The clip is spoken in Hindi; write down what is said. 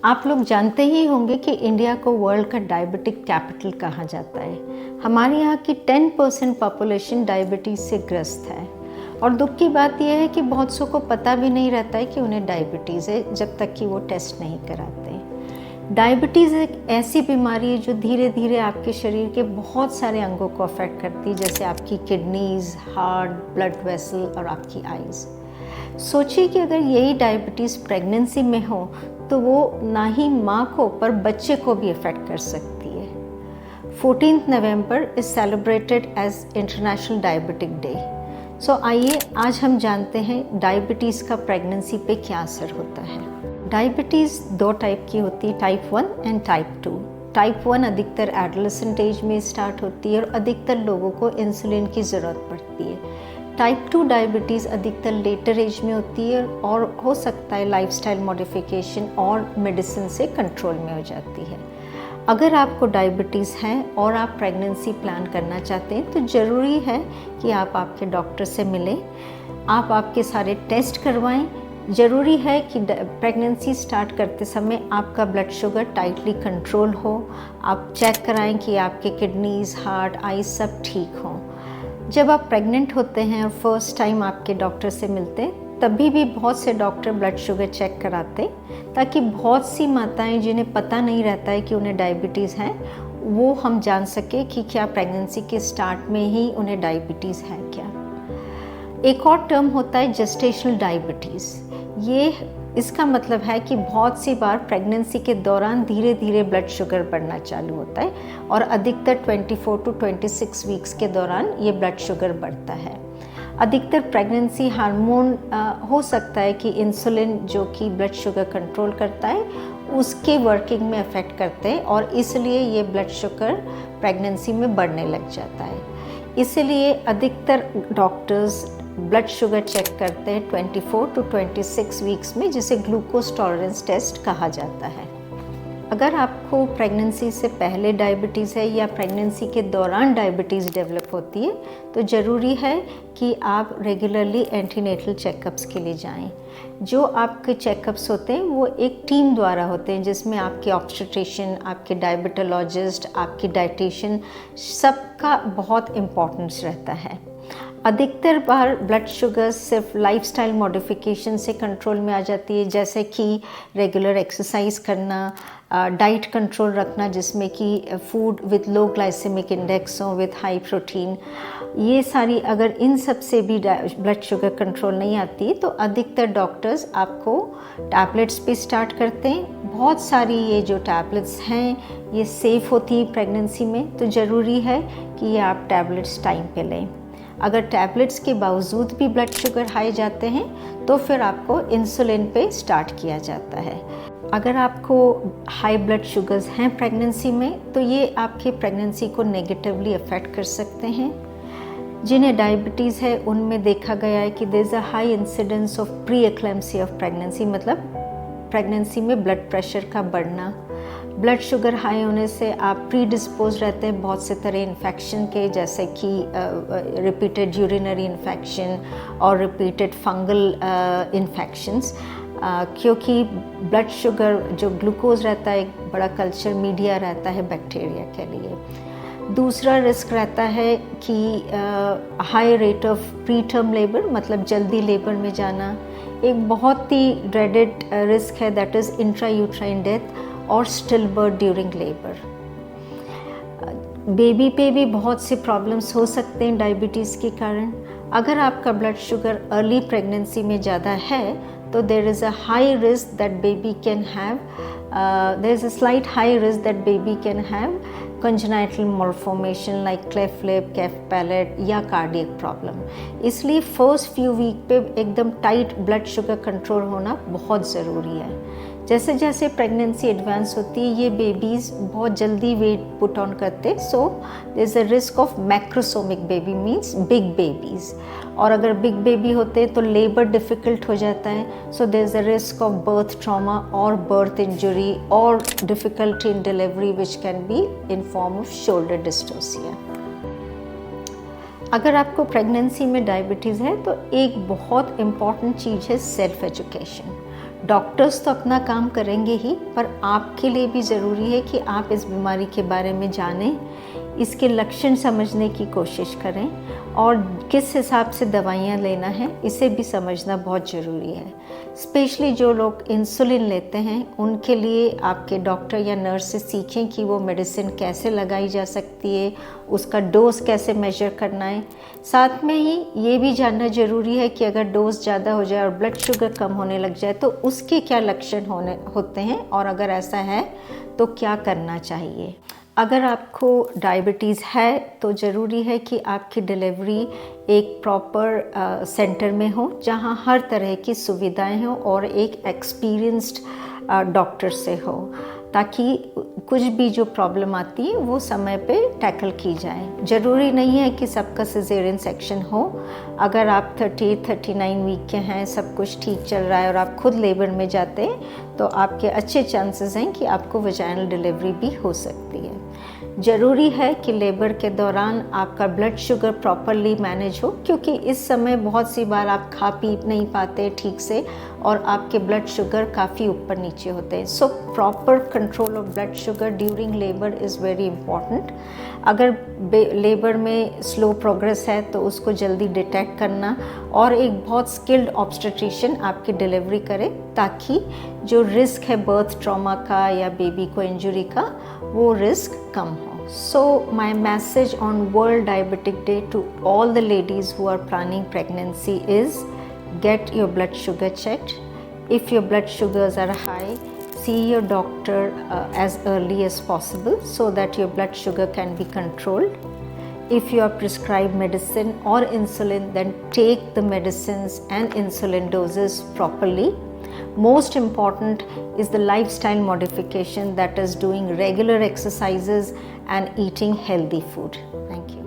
आप लोग जानते ही होंगे कि इंडिया को वर्ल्ड का डायबिटिक कैपिटल कहा जाता है। हमारे यहाँ की 10% पॉपुलेशन डायबिटीज़ से ग्रस्त है और दुख की बात यह है कि बहुत सौ को पता भी नहीं रहता है कि उन्हें डायबिटीज़ है जब तक कि वो टेस्ट नहीं कराते। डायबिटीज़ एक ऐसी बीमारी है जो धीरे धीरे आपके शरीर के बहुत सारे अंगों को अफेक्ट करती है, जैसे आपकी किडनीज़, हार्ट, ब्लड वेसल और आपकी आइज़। सोचिए कि अगर यही डायबिटीज़ प्रेगनेंसी में हो तो वो ना ही माँ को पर बच्चे को भी अफेक्ट कर सकती है। 14 November is celebrated as international diabetic day. So आइए आज हम जानते हैं डायबिटीज़ का प्रेगनेंसी पे क्या असर होता है। डायबिटीज़ दो टाइप की होती है, टाइप 1 एंड टाइप 2। टाइप 1 अधिकतर एडोलेसेंट एज में स्टार्ट होती है और अधिकतर लोगों को इंसुलिन की ज़रूरत पड़ती है। टाइप 2 डायबिटीज़ अधिकतर लेटर एज में होती है और हो सकता है लाइफस्टाइल मॉडिफिकेशन और मेडिसिन से कंट्रोल में हो जाती है। अगर आपको डायबिटीज़ है और आप प्रेगनेंसी प्लान करना चाहते हैं तो ज़रूरी है कि आप आपके डॉक्टर से मिलें, आप आपके सारे टेस्ट करवाएं। ज़रूरी है कि प्रेगनेंसी स्टार्ट करते समय आपका ब्लड शुगर टाइटली कंट्रोल हो। आप चेक कराएं कि आपके किडनीज़, हार्ट, आइज़ सब ठीक हों। जब आप प्रेग्नेंट होते हैं और फर्स्ट टाइम आपके डॉक्टर से मिलते हैं तभी भी बहुत से डॉक्टर ब्लड शुगर चेक कराते हैं ताकि बहुत सी माताएं जिन्हें पता नहीं रहता है कि उन्हें डायबिटीज़ है वो हम जान सके कि क्या प्रेगनेंसी के स्टार्ट में ही उन्हें डायबिटीज़ है क्या। एक और टर्म होता है जेस्टेशनल डायबिटीज़। ये इसका मतलब है कि बहुत सी बार प्रेगनेंसी के दौरान धीरे धीरे ब्लड शुगर बढ़ना चालू होता है और अधिकतर 24 टू 26 वीक्स के दौरान ये ब्लड शुगर बढ़ता है। अधिकतर प्रेगनेंसी हार्मोन हो सकता है कि इंसुलिन जो कि ब्लड शुगर कंट्रोल करता है उसके वर्किंग में अफेक्ट करते हैं और इसलिए ये ब्लड शुगर प्रेगनेंसी में बढ़ने लग जाता है। इसलिए अधिकतर डॉक्टर्स ब्लड शुगर चेक करते हैं 24 टू 26 वीक्स में, जिसे ग्लूकोज टॉलरेंस टेस्ट कहा जाता है। अगर आपको प्रेगनेंसी से पहले डायबिटीज़ है या प्रेगनेंसी के दौरान डायबिटीज़ डेवलप होती है तो ज़रूरी है कि आप रेगुलरली एंटीनेटल चेकअप्स के लिए जाएं। जो आपके चेकअप्स होते हैं वो एक टीम द्वारा होते हैं जिसमें आपके ऑब्स्टेट्रिशियन, आपके डायबिटोलॉजिस्ट, आपकी डाइटिशियन, सबका बहुत इम्पोर्टेंस रहता है। अधिकतर बार ब्लड शुगर सिर्फ लाइफस्टाइल मॉडिफिकेशन से कंट्रोल में आ जाती है, जैसे कि रेगुलर एक्सरसाइज करना, डाइट कंट्रोल रखना जिसमें कि food with low glycemic index हो, विद हाई प्रोटीन। ये सारी अगर इन सब से भी ब्लड शुगर कंट्रोल नहीं आती तो अधिकतर डॉक्टर्स आपको टैबलेट्स पे स्टार्ट करते हैं। बहुत सारी ये जो टैबलेट्स हैं ये सेफ़ होती हैं प्रेगनेंसी में, तो ज़रूरी है कि ये आप टैबलेट्स टाइम पे लें। अगर टैबलेट्स के बावजूद भी ब्लड शुगर हाई जाते हैं तो फिर आपको इंसुलिन पे स्टार्ट किया जाता है। अगर आपको हाई ब्लड शुगर्स हैं प्रेगनेंसी में तो ये आपके प्रेगनेंसी को नेगेटिवली अफेक्ट कर सकते हैं। जिन्हें डायबिटीज़ है उनमें देखा गया है कि there is a high incidence of pre eclampsia of pregnancy, मतलब प्रेगनेंसी में ब्लड प्रेशर का बढ़ना। ब्लड शुगर हाई होने से आप प्री डिस्पोज रहते हैं बहुत से तरह इन्फेक्शन के, जैसे कि रिपीटेड यूरिनरी इन्फेक्शन और रिपीटेड फंगल इन्फेक्शंस, क्योंकि ब्लड शुगर जो ग्लूकोज रहता है एक बड़ा कल्चर मीडिया रहता है बैक्टीरिया के लिए। दूसरा रिस्क रहता है कि high rate of pre term labour, मतलब जल्दी लेबर में जाना। एक बहुत ही ड्रेडेड रिस्क है, दैट इज़ इंट्रायूट्राइन डेथ और still birth during labour. Baby पे भी बहुत से प्रॉब्लम्स हो सकते हैं डायबिटीज़ के कारण। अगर आपका ब्लड शुगर अर्ली प्रेगनेंसी में ज़्यादा है तो there is a high risk that baby can have there is a slight high risk that baby can have congenital malformation like cleft lip, cleft palate या कार्डियक प्रॉब्लम। इसलिए फर्स्ट फ्यू वीक पे एकदम टाइट ब्लड शुगर कंट्रोल होना बहुत ज़रूरी है। जैसे जैसे प्रेगनेंसी एडवांस होती है ये बेबीज़ बहुत जल्दी वेट पुट ऑन करते, so there is a risk of macrosomic baby, means big babies. और अगर बिग बेबी होते हैं तो लेबर डिफ़िकल्ट हो जाता है, so there is a risk of birth trauma और बर्थ इंजरी और difficulty in delivery which can be in form of shoulder dystocia. अगर आपको प्रेगनेंसी में डायबिटीज़ है तो एक बहुत इम्पॉर्टेंट चीज़ है सेल्फ एजुकेशन। डॉक्टर्स तो अपना काम करेंगे ही, पर आपके लिए भी ज़रूरी है कि आप इस बीमारी के बारे में जानें, इसके लक्षण समझने की कोशिश करें और किस हिसाब से दवाइयाँ लेना है इसे भी समझना बहुत ज़रूरी है। स्पेशली जो लोग इंसुलिन लेते हैं उनके लिए आपके डॉक्टर या नर्स से सीखें कि वो मेडिसिन कैसे लगाई जा सकती है, उसका डोज कैसे मेजर करना है। साथ में ही ये भी जानना ज़रूरी है कि अगर डोज ज़्यादा हो जाए और ब्लड शुगर कम होने लग जाए तो उसके क्या लक्षण होते हैं और अगर ऐसा है तो क्या करना चाहिए। अगर आपको डायबिटीज़ है तो ज़रूरी है कि आपकी डिलीवरी एक प्रॉपर सेंटर में हो जहां हर तरह की सुविधाएं हों और एक एक्सपीरियंस्ड डॉक्टर से हो, ताकि कुछ भी जो प्रॉब्लम आती है वो समय पे टैकल की जाए। ज़रूरी नहीं है कि सबका सिजेरियन सेक्शन हो। अगर आप 39 वीक के हैं, सब कुछ ठीक चल रहा है और आप खुद लेबर में जाते हैं तो आपके अच्छे चांसेस हैं कि आपको वजाइनल डिलीवरी भी हो सकती है। ज़रूरी है कि लेबर के दौरान आपका ब्लड शुगर प्रॉपरली मैनेज हो, क्योंकि इस समय बहुत सी बार आप खा पी नहीं पाते ठीक से और आपके ब्लड शुगर काफ़ी ऊपर नीचे होते हैं। So proper control of blood sugar during labour is very important. अगर लेबर में स्लो प्रोग्रेस है तो उसको जल्दी डिटेक्ट करना और एक बहुत स्किल्ड ऑब्स्टेट्रिशियन आपकी डिलीवरी करे, ताकि जो रिस्क है बर्थ ट्रॉमा का या बेबी को इंजरी का वो रिस्क कम हो। So my message on World Diabetic Day to all the ladies who are planning pregnancy is get your blood sugar checked. If your blood sugars are high, see your doctor as early as possible so that your blood sugar can be controlled. If you are prescribed medicine or insulin, then take the medicines and insulin doses properly. Most important is the lifestyle modification, that is doing regular exercises and eating healthy food. Thank you.